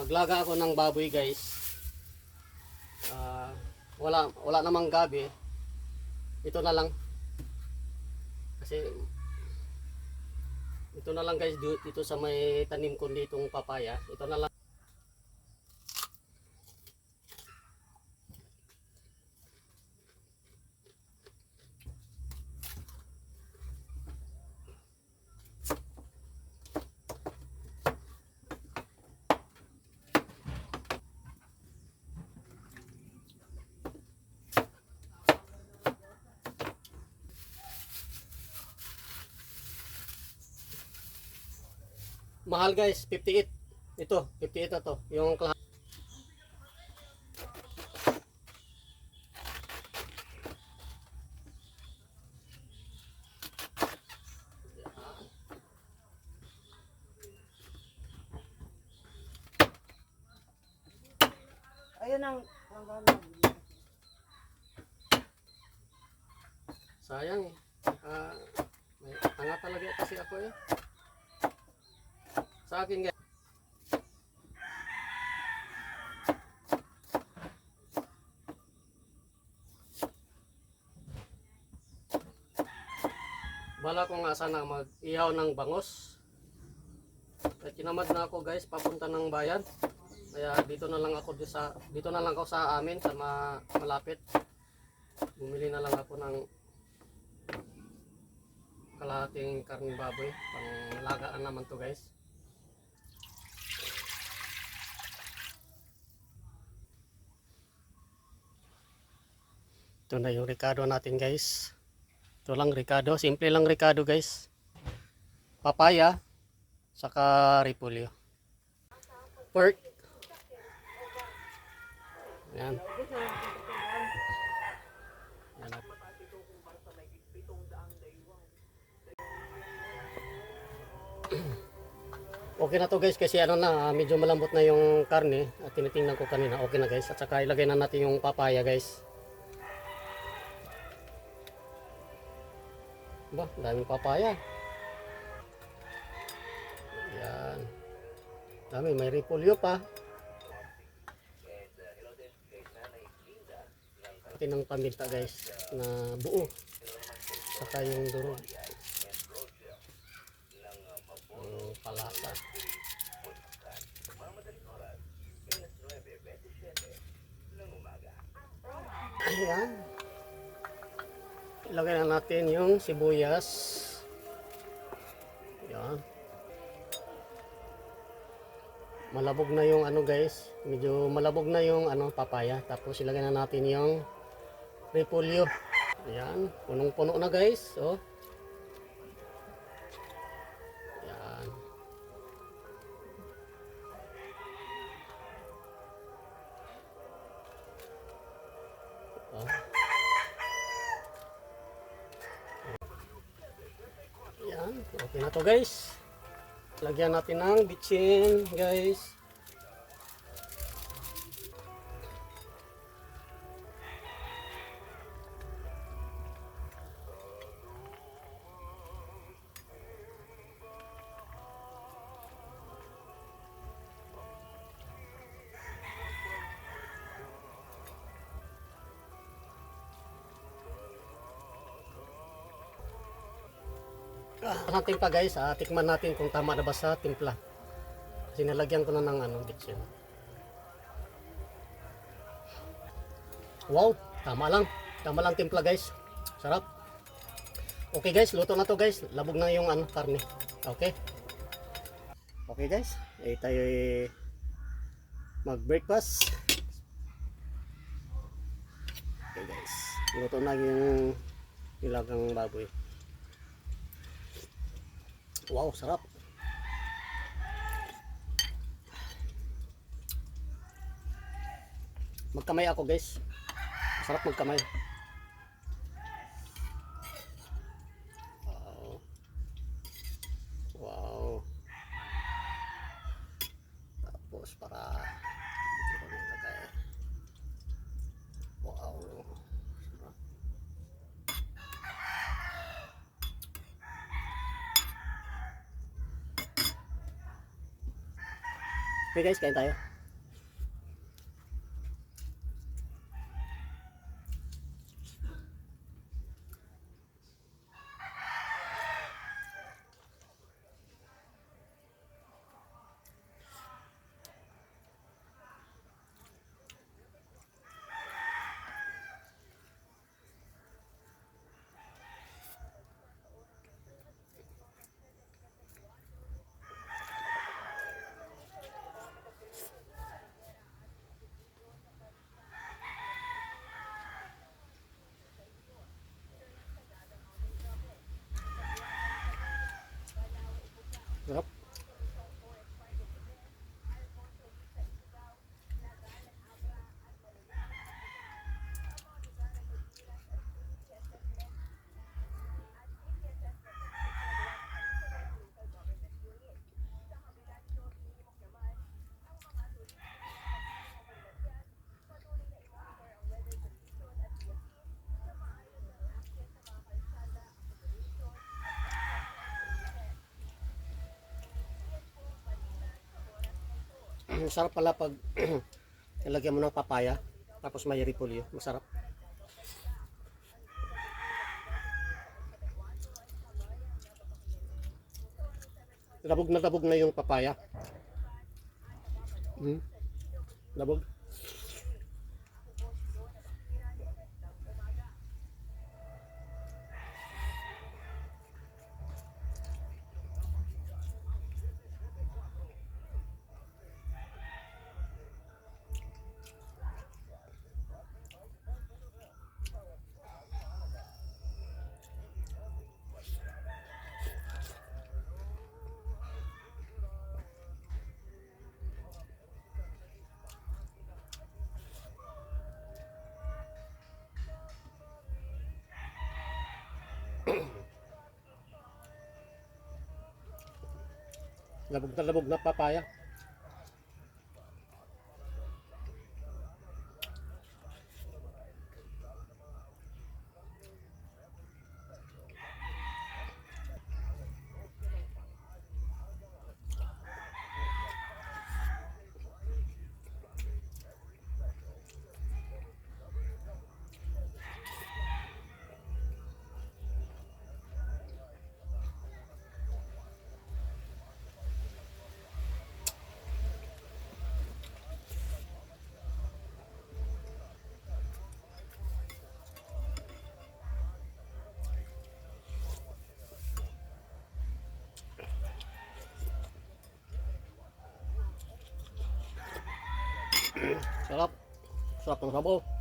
Maglaga ako ng baboy guys. Wala namang gabi. Ito na lang. Kasi ito na lang guys, dito sa may tanim ko ditong papaya. Ito na lang. Mahal guys, 58. Ito, 58 na to. Yung Ayun ang sayang eh. May tanga talaga kasi ako eh. Sa akin guys. Bala ko nga sana mag-ihaw ng bangos. At kinamad na ako guys, papunta ng bayan. Kaya dito na lang ako sa amin sa malapit. Bumili na lang ako ng kalahating karning baboy. Panglagaan naman to guys. Ito na yung ricado natin guys. Ito lang ricado, simple lang ricado guys. Papaya saka repolyo. Pork. Yan. Yan. Okay na to guys kasi medyo malambot na yung karne at tinitingnan ko kanina. Okay na guys. At saka ilagay na natin yung papaya guys. Ba, daming papaya. Yan. Dami, may repolyo pa. Atin ng paminta guys na buo. Saka yung durog. Yung palasa. Ayan. Ilagay na natin yung sibuyas. Yan. Malabog na yung guys. Medyo malabog na yung papaya. Tapos ilagay na natin yung repolyo. Yan. Punong-puno na guys. Oh. Yan. Oh. Yan, okay na to guys. Lagyan natin ng bitchin guys. Natin pa guys, tikman natin kung tama na ba sa timpla. Kasi nalagyan ko na ng bitchin. Wow, tama lang. Tama lang timpla guys. Sarap. Okay guys, luto na to guys. Labog na yung karne. Okay. Okay guys, tayo mag-breakfast. Okay guys, luto na yung nilagang baboy. Wow, sarap. Magkamay ako guys. Sarap magkamay. Wow. Wow. Tapos para wow. Okay guys, kain tayo. Sarap. Sarap pala pag nilagyan mo ng papaya tapos may repolyo. Masarap. Labog na yung papaya. Hmm. Labog. Labog na papaya. Sarap. Sarap ng sabaw.